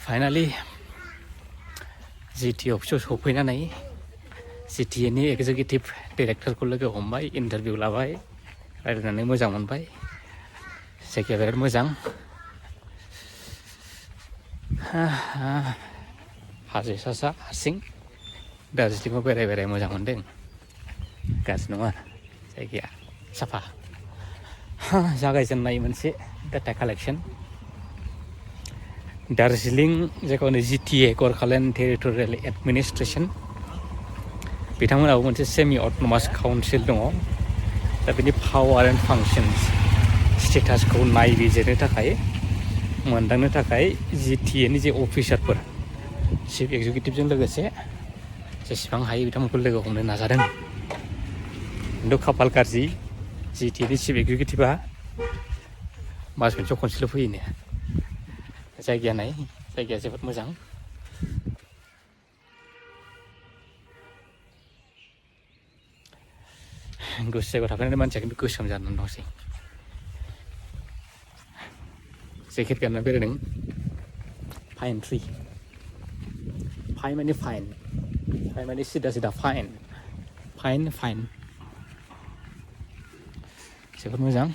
finally जिटि अफिसाव सफैनानै जिटिएनि executive डिरेक्टरखौ लोगो हमबाय इन्टारभिउ लाबाय रायज्लायनानै मोजां मोनबाय जायगाया बिराद मोजां हाजो सा सा हारसिं दार्जिलिंआव बेराय मोजां मोनदों गाज्रि नङा जायगाया साफा जागायजेननाय मोनसे डाटा कालेक्सन दार्जिलिं जायखौ होनो जिटिए गरखालेन्ड टेरिटरियेल एडमिनिस्ट्रेसन बिथांमोनाबो मोनसे सेमि अट'नमास काउन्सिल दङ दा बिनि पावार एन्ड फांसन्स स्टेटासखौ नायबिजिरनो थाखाय मोनदांनो थाखाय जिटिएनि जे अफिसारफोर चिफ एक्जिकिउटिभजों लोगोसे जेसेबां हायो बिथांमोनखौ लोगो हमनो नाजादों खिन्थु खाफाल गाज्रि जिटिएनि चिफ एक्जिकिउटिभा मास मोनसेयाव खनसेल' फैयोनो जायगाया जोबोद मोजां गुसु जायगायाव थाफैनानै मानसिया खिन्थु गोसोम जानानै दंसै जेकेट गानना बेरायदों फाइन ट्रि फाइन माने फाइन माने सिदा फाइन जोबोद मोजां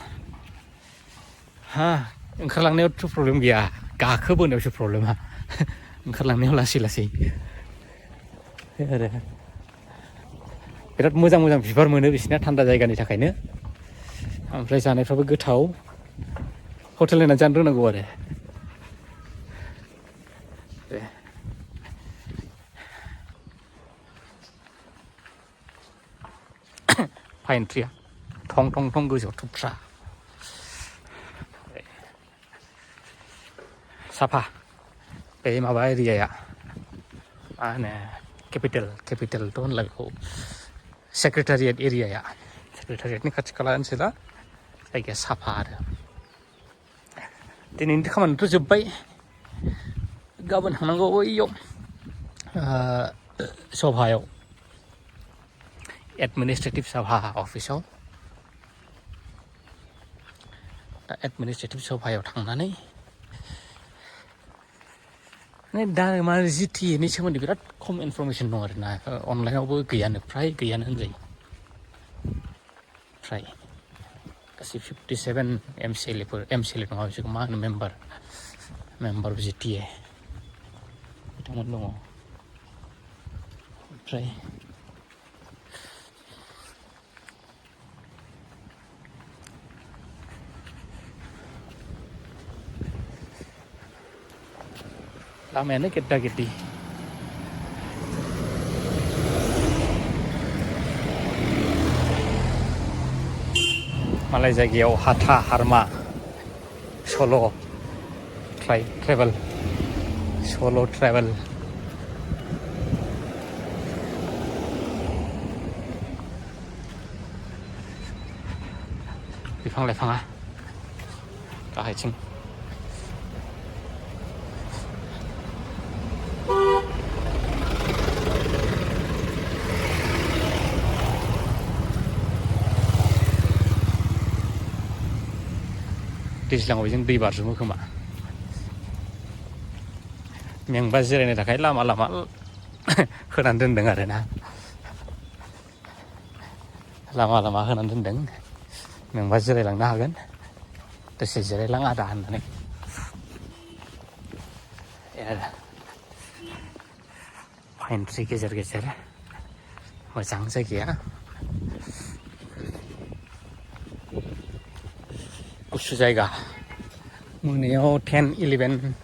ओंखारलांनायावथ' प्रब्लेम गैया गाखोबोनायावसो प्रब्लेमा ओंखारलांनायाव लासै आरो बिराद मोजां बिबार मोनो बिसिना थान्दा जायगानि थाखायनो ओमफ्राय जानायफ्राबो गोथाव हटेल नायनानै जानो रोंनांगौ आरो फाइन ट्रिया थं गोजौआव थुबस्रा साफा बे माबा एरियाया मा होनो केपिटेलथ' होनला बेखौ सेक्रेटारियेट एरियाया सेक्रेटारियेटनि खाथि खाला ओनसोला जायगाया साफा आरो दिनैनि खामानिथ' जोब्बाय गाबोन थांनांगौ बैयाव सभायाव एडमिनिस्ट्रेटिभ सभा अफिसाव दा एडमिनिस्ट्रेटिभ सभायाव थांनानै दा मा जिटिएनि सोमोन्दै बिराद खम इनफरमेसन दं आरोना अनलाइनावबो फ्राय गैयानो होनजायो फ्राय गासै 57 एमसिएलए नङा बिसोरखौ मा होनो मेम्बार जिटिए बिथांमोन दङ ओमफ्राय लामायानो गेद्दा गेद्दि मालाय जायगायाव हाथा हारमा सल' ट्रेभेल बिफां लाइफाङा गाहायथिं दैज्लाङाव बेजों दै बारजुमो खोमा मेंबा जिरायनो थाखाय लामा होनानै दोनदों आरोना लामा होनानै दोनदों मेंबा जिरायलांनो हागोन दसे जिरायलां आदा होननानै फाइन ट्रि गेजेर मोजां जायगाया गुसु जायगा मोनायाव 10-11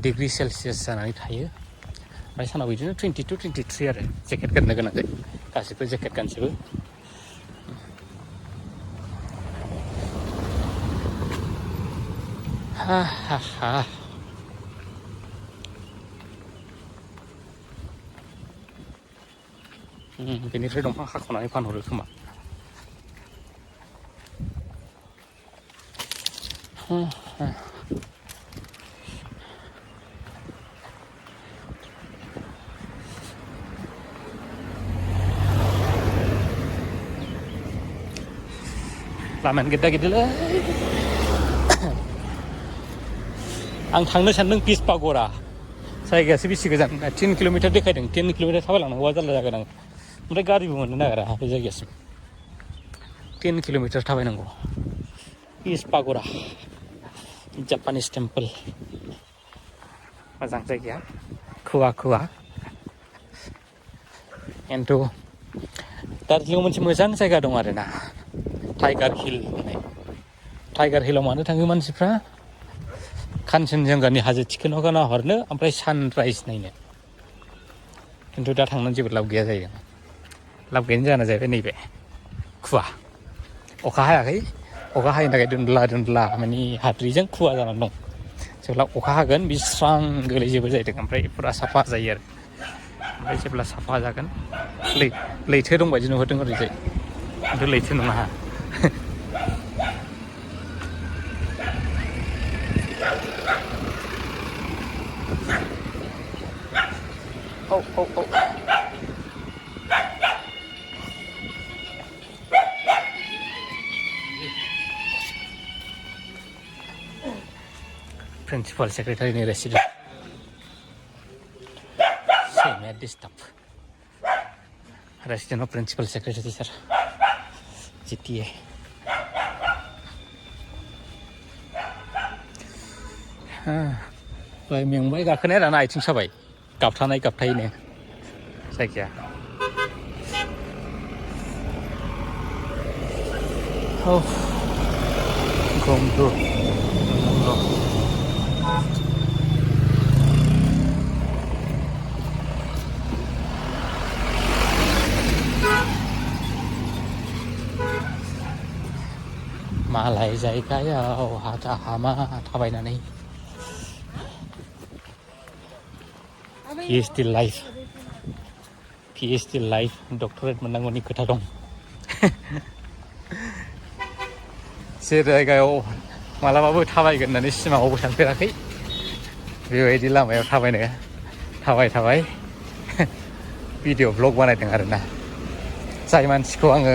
डिग्री सेलसियास जानानै थायो ओमफ्राय सानाव बिदिनो 22-23 आरो जेकेट गाननो गोनां जायो गासिबो जेकेट गानजोबो बेनिफ्राय दंफां हाख'नानै फानहरो खोमा लामायानो गेद्दा गेद्दिलै आं थांनो सानदों पिस पागरा जायगायासो बेसे गोजान 10 किल'मिटार देखायदों 10 किल'मिटार थाबायलांनांगौबा जारला जागोन आं ओमफ्राय गारिबो मोननो नागिरा बे जायगासिम 10 किल'मिटार थाबायनांगौ पिस पागरा जापानिस टेम्पोल मोजां जायगाया खुवा खुवा खिन्थु दार्जिलिंआव मोनसे मोजां जायगा दं आरोना टाइगार हिल होननाय टाइगार हिलाव मानो थाङो मानसिफ्रा कान्चनजंगानि हाजो थिखोनाव नाहरनो ओमफ्राय सानराइज नायनो खिन्थु दा थांनानै जेबो लाब गैया जायो लाब गैयैनि जाहोना जाहैबाय नैबे खुवा अखा हायाखै अखा हायैनि थाखाय दुनद्ला माने हाद्रिजों खुवा जानानै दं जेब्ला अखा हागोन बे स्रां गोलैजोबो जाहैदों ओमफ्राय फुरा साफा जायो आरो ओमफ्राय जेब्ला साफा जागोन लैथो दंबायदि नुहुरदों ओरैजाय खिन्थु लैथो नङा औ प्रिन्सिपाल सेक्रेटारिनि रेसिडेन्ट सैमाया disturb resident of principal secretary sir GTA दहाय मेंबाय गाखोनाया दाना आथिं साबाय गाबथानाय गाबथायैनो जायगाया औ गंदु मालाय जायगायाव हाथा हामा थाबायनानै PhD लाइफ डक्टरेट मोननांगौनि खोथा दं जे जायगायाव मालाबाबो थाबायगोन होननानै सिमाङावबो सानफेराखै बेबायदि लामायाव थाबाय भिडिअ ब्लग बानायदों आरोना जाय मानसिखौ आङो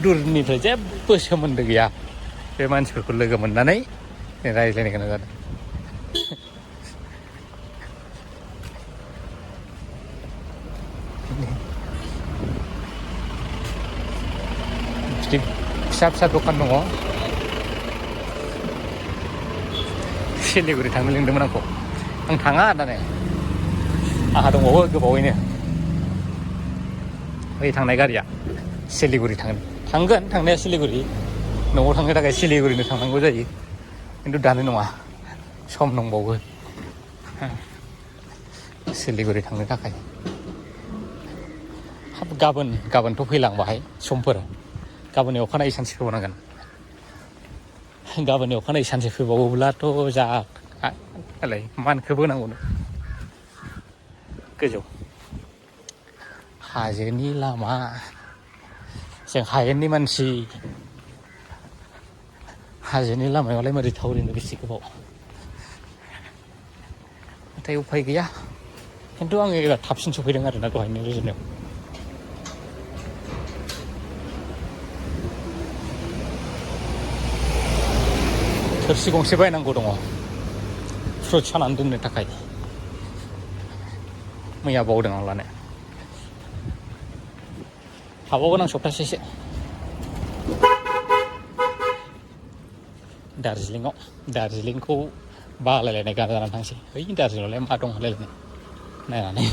दुरनिफ्राय जेबो सोमोन्दो गैया बे मानसिफोरखौ लोगो मोननानै रायज्लायनो गोनां जादों फिसा दखान दङ सिलिगुरि थांनो लिंदोंमोन आंखौ आं थाङा दाने आंहा दंबावो गोबावैनो बै थांनाय गारिया सिलिगुरि थांगोन थांनाया सिलिगुरि न'आव थांनो थाखाय सिलिगुरिनो थांनांगौ जायो खिन्थु दानो नङा सम दंबावो सिलिगुरि थांनो थाखाय हाब गाबोनथ' फैलांबाय समफोर गाबोननि अखानायै सानसे फैबावनांगोन गाबोननि अखानायै सानसे फैबावोब्लाथ' जालाय मानखोबो नांगौनो गोजौ हाजोनि लामा जों हायेननि मानसि हाजोनि लामायावलाय मारै थावरिनो बेसे गोबाव नाथाय उफाय गैया खिन्थु आङो एबार थाबसिन सफैदों आरोना दहायनो रुजुनायाव थोरसि गंसे बायनांगौ दङ फ्रुट सानानै दोननो थाखाय मैया बावदों आं लानो हाबावगोन आं सप्तासेसो दार्जिलिंखौ बालायलायनाय गाना जानानै थांसै दार्जिलिंआवलाय मा दं होनलायलायनाय नायनानै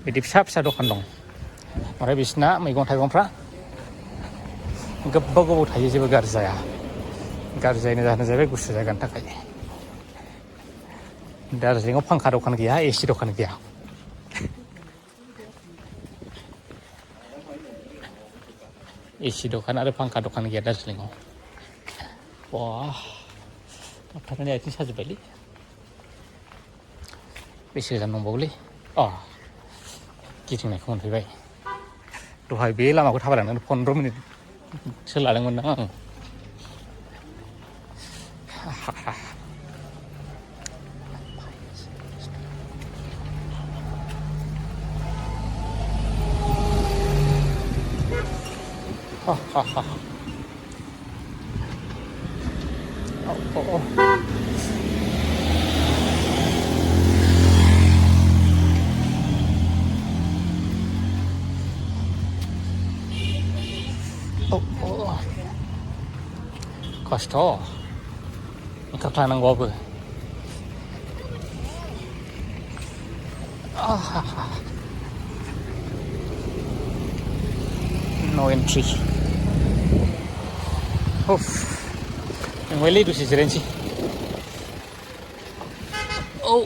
बिदि फिसा दखान दं ओमफ्राय बिसिना मैगं थाइगंफ्रा गोबाव थायो जेबो गाज्रि जाया गाज्रि जायैनि जाहोना जाहैबाय गुसु जायगानि थाखाय दार्जिलिंआव फांखा दखान गैया AC दखान गैया AC दखान आरो फांखा दखान गैया दार्जिलिंआव थाबथानानै आथिं साजोब्बायलै बेसे गोजान दंबावोलै गिदिंनायखौ मोनफैबाय दहाय बे लामाखौ थाबायलांनानै 15 मिनिटसो लादोंमोन आं ฮ่าฮ่าฮ่าโอ้โอ้โอ้โอ้koszt ik heb daar een robben no entry uff yang wali itu sih oh